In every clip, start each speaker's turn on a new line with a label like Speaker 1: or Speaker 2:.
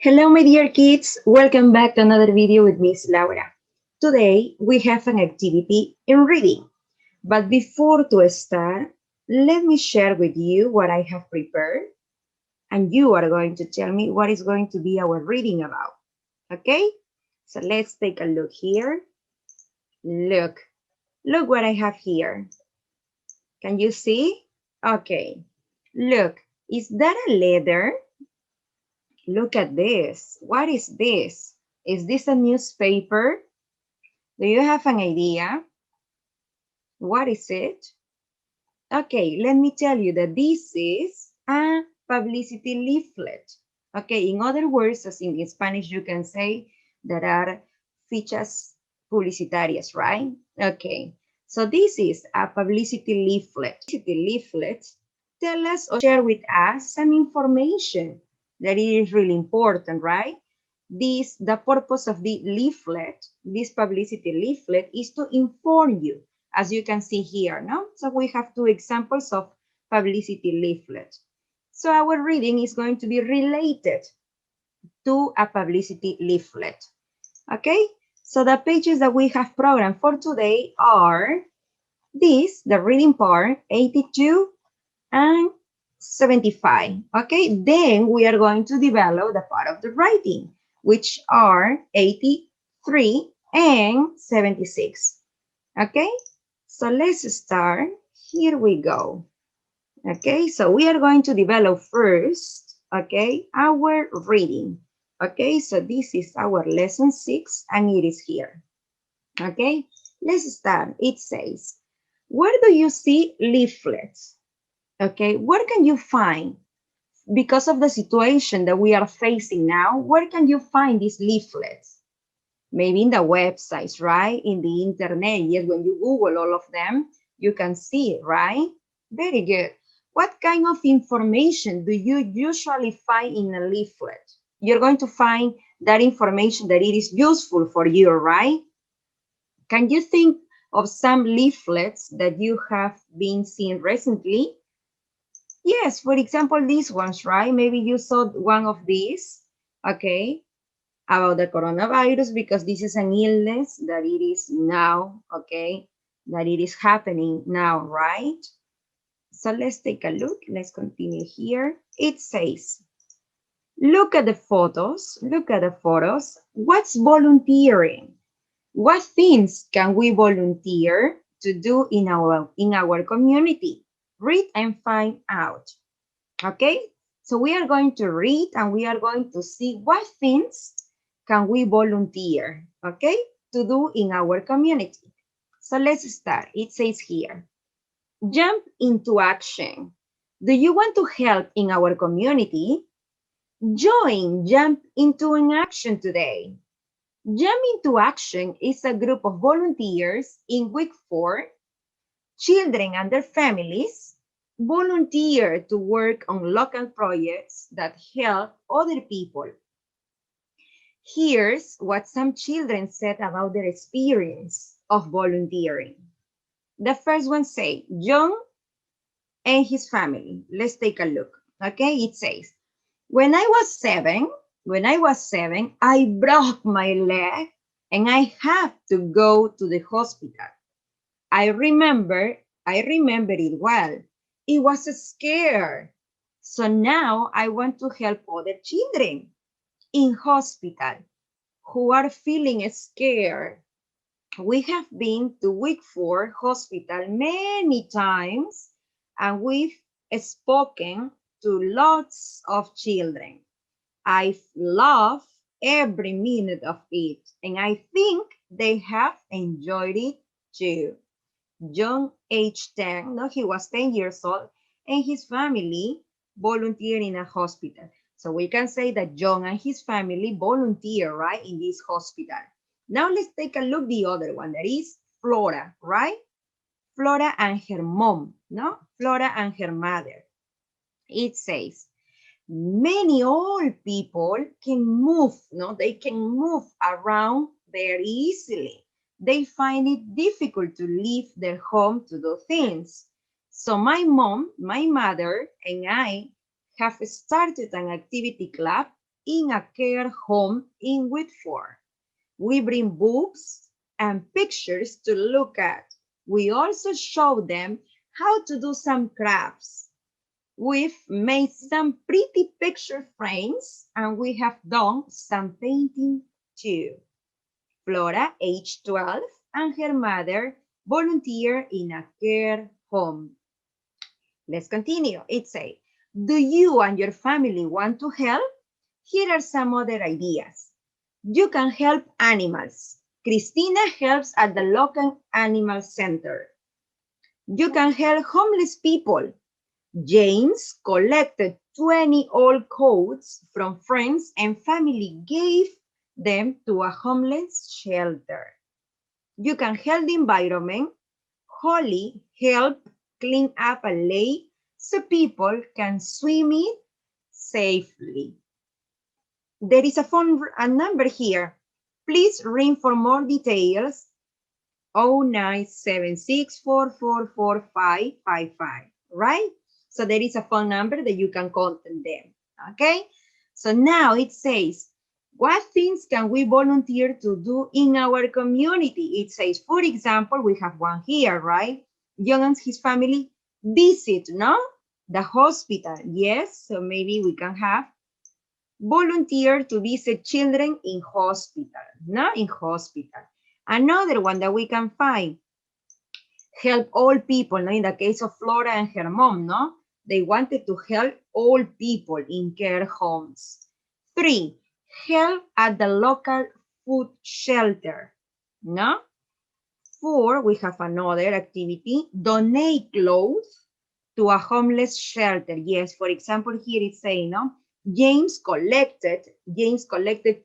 Speaker 1: Hello, my dear kids. Welcome back to another video with Miss Laura. Today, we have an activity in reading. But before to start, let me share with you what I have prepared. And you are going to tell me what is going to be our reading about. Okay? So let's take a look here. Look what I have here. Can you see? Okay. Look, is that a letter? Look at this. What is this? Is this a newspaper? Do you have an idea? What is it? Okay, let me tell you that this is a publicity leaflet. Okay, in other words, as in Spanish, you can say there are fichas publicitarias, right? Okay, so this is a publicity leaflet. Publicity leaflets tell us or share with us some information that is really important, right? The purpose of the leaflet, this publicity leaflet, is to inform you, as you can see here, no? So we have two examples of publicity leaflet. So our reading is going to be related to a publicity leaflet. Okay, so the pages that we have programmed for today are these, the reading part, 82 and 75. Okay, then we are going to develop the part of the writing, which are 83 and 76. Okay, so let's start. Here we go. Okay, so we are going to develop first, okay, our reading. Okay, so this is our lesson 6 and it is here. Okay, let's start. It says, where do you see leaflets? Okay, where can you find, because of the situation that we are facing now, where can you find these leaflets? Maybe in the websites, right? In the internet. Yes, when you Google all of them, you can see it, right? Very good. What kind of information do you usually find in a leaflet? You're going to find that information that it is useful for you, right? Can you think of some leaflets that you have been seeing recently? Yes, for example, these ones, right? Maybe you saw one of these, okay, about the coronavirus, because this is an illness that it is now, okay, that it is happening now, right? So let's take a look. Let's continue here. It says, look at the photos. Look at the photos. What's volunteering? What things can we volunteer to do in our community? Read and find out. Okay, so we are going to read and we are going to see what things can we volunteer, okay, to do in our community. So let's start. It says here, jump into action. Do you want to help in our community? Jump into an action today. Jump into Action is a group of volunteers in week 4. Children and their families volunteer to work on local projects that help other people. Here's what some children said about their experience of volunteering. The first one says, John and his family. Let's take a look. Okay, it says, when I was seven, I broke my leg and I had to go to the hospital. I remember it well. It was scared. So now I want to help other children in hospital who are feeling scared. We have been to week 4 hospital many times and we've spoken to lots of children. I've loved every minute of it and I think they have enjoyed it too. John, age 10, no, he was 10 years old, and his family volunteered in a hospital. So we can say that John and his family volunteer, right, in this hospital. Now let's take a look the other one, that is Flora, right? Flora and her mom, no? Flora and her mother. It says, many old people can move, no? They can move around very easily. They find it difficult to leave their home to do things. So my mom, my mother, and I have started an activity club in a care home in Whitford. We bring books and pictures to look at. We also show them how to do some crafts. We've made some pretty picture frames and we have done some painting too. Flora, age 12, and her mother volunteer in a care home. Let's continue. It says, do you and your family want to help? Here are some other ideas. You can help animals. Christina helps at the local animal center. You can help homeless people. James collected 20 old coats from friends and family gave them to a homeless shelter. You can help the environment. Holly helped clean up a lake so people can swim it safely. There is a phone number here. Please ring for more details. 0976444555, right? So there is a phone number that you can contact them, okay? So now it says, what things can we volunteer to do in our community? It says, for example, we have one here, right? John and his family visit, no? The hospital, yes. So maybe we can have volunteer to visit children in hospital, no? In hospital. Another one that we can find, help all people, no? In the case of Flora and her mom, no? They wanted to help all people in care homes. 3, help at the local food shelter, no? 4, we have another activity, donate clothes to a homeless shelter. Yes, for example, here it's saying, no? James collected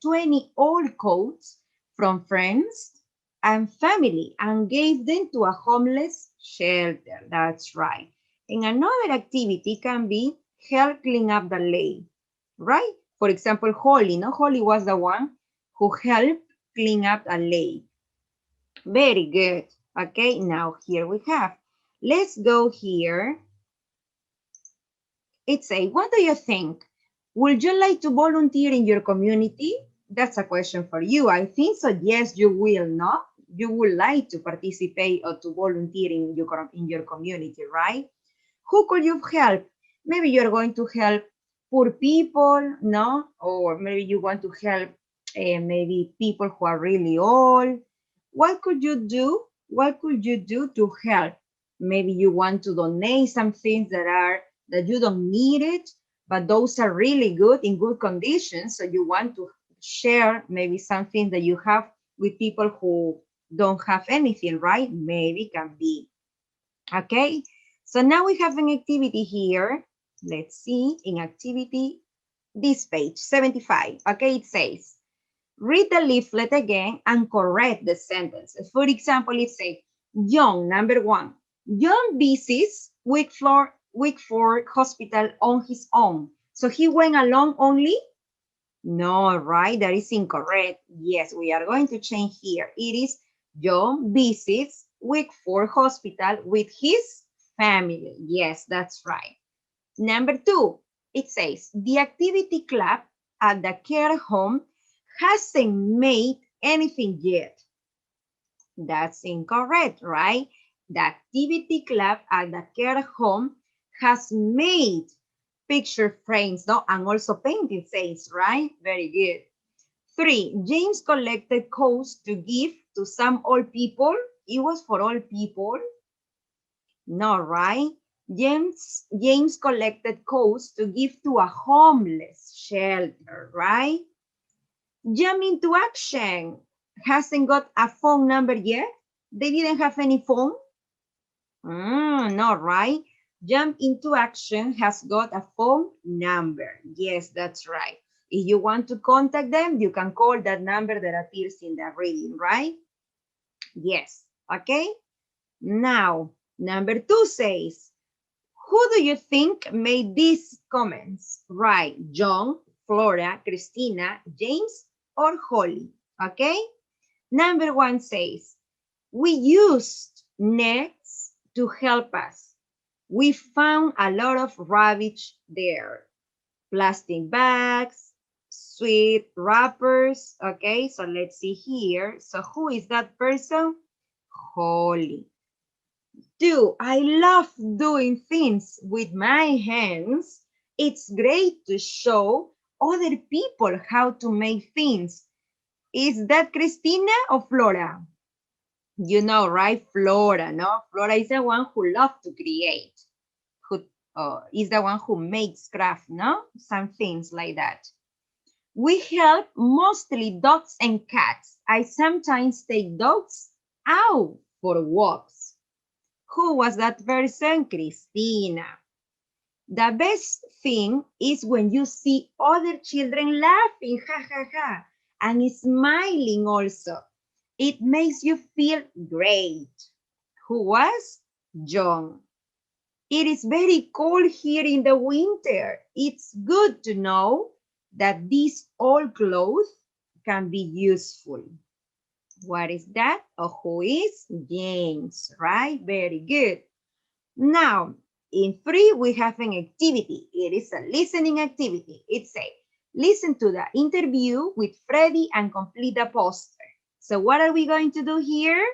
Speaker 1: 20 old coats from friends and family and gave them to a homeless shelter. That's right. And another activity can be help clean up the lake, right? For example, Holly, no? Holly was the one who helped clean up a lake. Very good. Okay, now here we have. Let's go here. It's a, what do you think? Would you like to volunteer in your community? That's a question for you. I think so. Yes, you will, no? You would like to participate or to volunteer in your community, right? Who could you help? Maybe you're going to help poor people, no? Or maybe you want to help maybe people who are really old. What could you do? What could you do to help? Maybe you want to donate some things that you don't need it, but those are really good in good conditions. So you want to share maybe something that you have with people who don't have anything, right? Maybe can be. Okay, so now we have an activity here. Let's see, in activity, this page, 75. Okay, it says, read the leaflet again and correct the sentences. For example, it says, John, number 1. John visits Wickford Hospital on his own. So he went alone only? No, right? That is incorrect. Yes, we are going to change here. It is John visits Wickford Hospital with his family. Yes, that's right. Number 2, it says, the activity club at the care home hasn't made anything yet. That's incorrect, right? The activity club at the care home has made picture frames, no? And also painting frames, right? Very good. 3, James collected coats to give to some old people. It was for all people. No, right? James collected coats to give to a homeless shelter, right? Jump into action. Hasn't got a phone number yet. They didn't have any phone. No, right? Jump into action has got a phone number. Yes, that's right. If you want to contact them, you can call that number that appears in the reading, right? Yes, okay? Now, number 2 says, who do you think made these comments? Right, John, Flora, Christina, James, or Holly, okay? Number 1 says, we used nets to help us. We found a lot of rubbish there. Plastic bags, sweet wrappers. Okay, so let's see here. So who is that person? Holly. 2, I love doing things with my hands. It's great to show other people how to make things. Is that Cristina or Flora? You know, right? Flora, no? Flora is the one who loves to create, who is the one who makes craft, no? Some things like that. We help mostly dogs and cats. I sometimes take dogs out for walks. Who was that person? Cristina. The best thing is when you see other children laughing, ha ha ha, and smiling also. It makes you feel great. Who was? John. It is very cold here in the winter. It's good to know that these old clothes can be useful. What is that? Or who is? James, right? Very good. Now, in 3, we have an activity. It is a listening activity. It's a listen to the interview with Freddie and complete the poster. So what are we going to do here?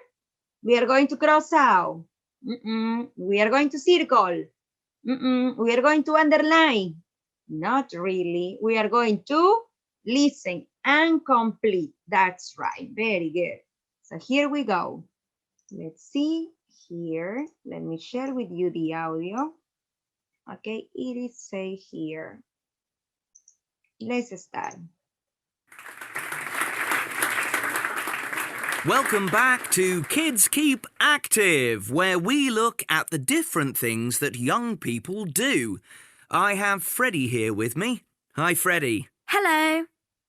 Speaker 1: We are going to cross out. We are going to circle. We are going to underline. Not really. We are going to listen and complete. That's right. Very good. So here we go. Let's see here. Let me share with you the audio. Okay, it is say here. Let's start.
Speaker 2: Welcome back to Kids Keep Active, where we look at the different things that young people do. I have Freddie here with me. Hi, Freddie.
Speaker 3: Hello.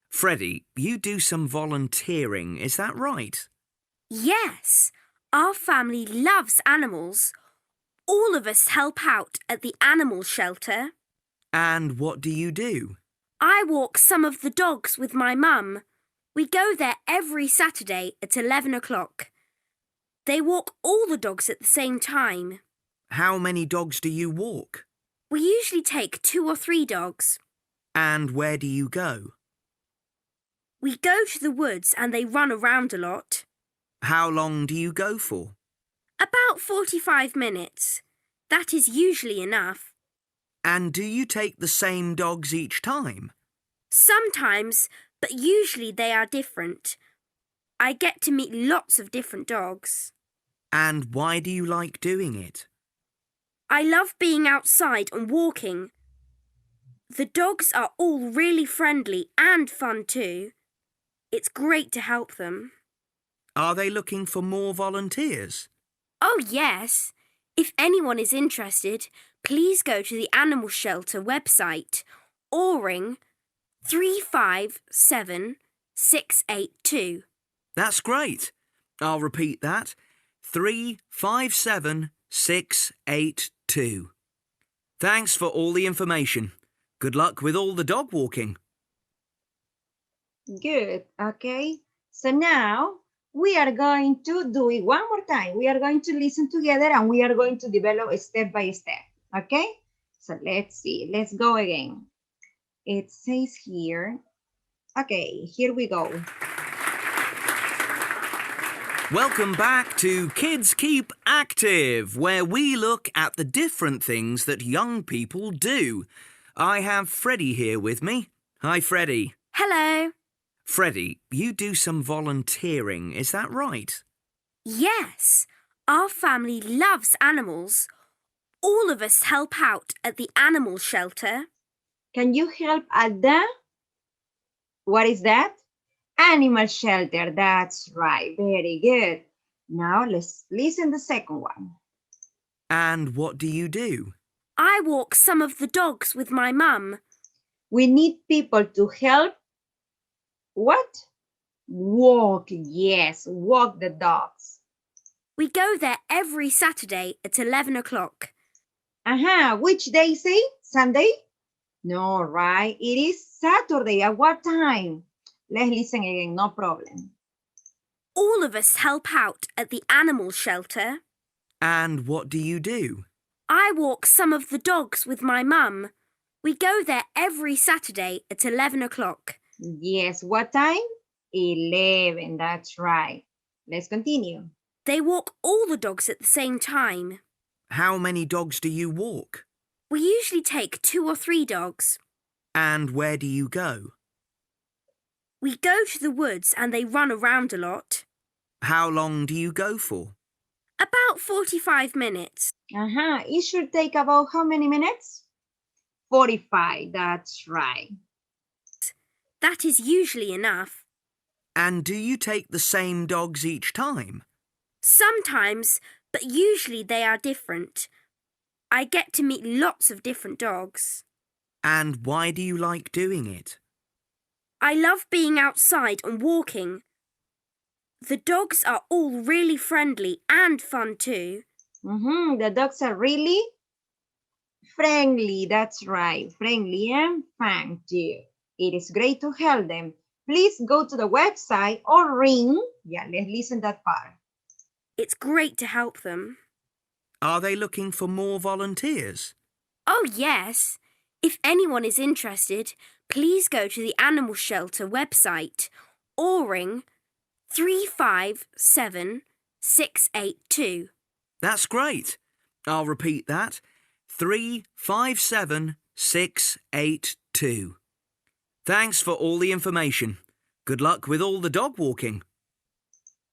Speaker 2: Freddie, you do some volunteering, is that right?
Speaker 3: Yes, our family loves animals. All of us help out at the animal shelter.
Speaker 2: And what do you do?
Speaker 3: I walk some of the dogs with my mum. We go there every Saturday at 11 o'clock. They walk all the dogs at the same time.
Speaker 2: How many dogs do you walk?
Speaker 3: We usually take 2 or 3 dogs.
Speaker 2: And where do you go?
Speaker 3: We go to the woods and they run around a lot.
Speaker 2: How long do you go for?
Speaker 3: About 45 minutes. That is usually enough.
Speaker 2: And do you take the same dogs each time?
Speaker 3: Sometimes, but usually they are different. I get to meet lots of different dogs.
Speaker 2: And why do you like doing it?
Speaker 3: I love being outside and walking. The dogs are all really friendly and fun too. It's great to help them.
Speaker 2: Are they looking for more volunteers?
Speaker 3: Oh, yes. If anyone is interested, please go to the Animal Shelter website or ring 357682.
Speaker 2: That's great. I'll repeat that. 357682. Thanks for all the information. Good luck with all the dog walking.
Speaker 1: Good, okay. So now we are going to do it one more time. We are going to listen together and we are going to develop step by step, okay? So let's see, let's go again. It says here, okay, here we go.
Speaker 2: Welcome back to Kids Keep Active, where we look at the different things that young people do. I have Freddie here with me. Hi, Freddie.
Speaker 3: Hello.
Speaker 2: Freddie, you do some volunteering, is that right?
Speaker 3: Yes, our family loves animals. All of us help out at the animal shelter.
Speaker 1: Can you help at the, what is that? Animal shelter, that's right, very good. Now let's listen the second one.
Speaker 2: And what do you do?
Speaker 3: I walk some of the dogs with my mum.
Speaker 1: We need people to help. What? Walk, yes, walk the dogs.
Speaker 3: We go there every Saturday at 11 o'clock.
Speaker 1: Which day is it? Sunday? No, right, it is Saturday. At what time? Let's listen again, no problem.
Speaker 3: All of us help out at the animal shelter.
Speaker 2: And what do you do?
Speaker 3: I walk some of the dogs with my mum. We go there every Saturday at 11 o'clock.
Speaker 1: Yes, what time? 11, that's right. Let's continue.
Speaker 3: They walk all the dogs at the same time.
Speaker 2: How many dogs do you walk?
Speaker 3: We usually take 2 or 3 dogs.
Speaker 2: And where do you go?
Speaker 3: We go to the woods and they run around a lot.
Speaker 2: How long do you go for?
Speaker 3: About 45 minutes.
Speaker 1: It should take about how many minutes? 45, that's right.
Speaker 3: That is usually enough.
Speaker 2: And do you take the same dogs each time?
Speaker 3: Sometimes, but usually they are different. I get to meet lots of different dogs.
Speaker 2: And why do you like doing it?
Speaker 3: I love being outside and walking. The dogs are all really friendly and fun too.
Speaker 1: The dogs are really friendly, that's right. Friendly and fun too. It is great to help them. Please go to the website or ring. Yeah, let's listen that part.
Speaker 3: It's great to help them.
Speaker 2: Are they looking for more volunteers?
Speaker 3: Oh, yes. If anyone is interested, please go to the animal shelter website or ring 357 682.
Speaker 2: That's great. I'll repeat that. 357 682. Thanks for all the information. Good luck with all the dog walking.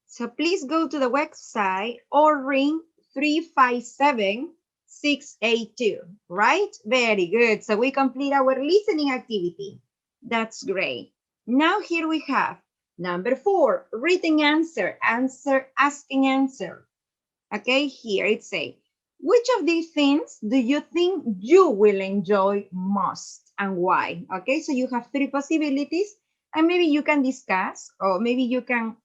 Speaker 1: So please go to the website or ring 357 682, right? Very good. So we complete our listening activity. That's great. Now here we have number 4, written answer, asking answer. Okay, here it says, which of these things do you think you will enjoy most and why? Okay, so you have 3 possibilities and maybe you can discuss or maybe you can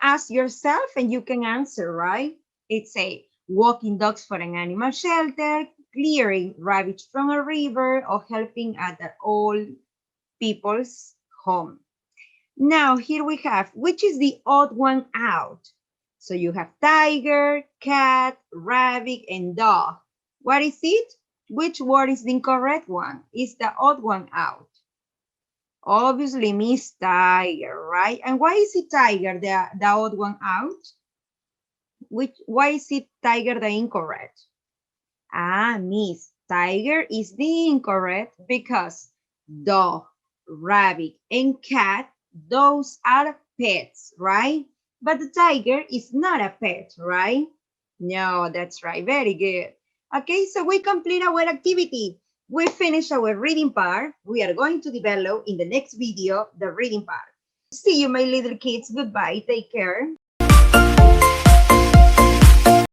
Speaker 1: ask yourself and you can answer, right? It says walking dogs for an animal shelter, clearing rubbish from a river, or helping at the old people's home. Now here we have, which is the odd one out? So you have tiger, cat, rabbit, and dog. What is it? Which word is the incorrect one? Is the odd one out? Obviously, Miss Tiger, right? And why is it tiger, the odd one out? Why is it tiger the incorrect? Miss, tiger is the incorrect because dog, rabbit, and cat, those are pets, right? But the tiger is not a pet, right? No, that's right. Very good. Okay, so we complete our activity. We finish our reading part. We are going to develop in the next video the reading part. See you, my little kids. Goodbye. Take care.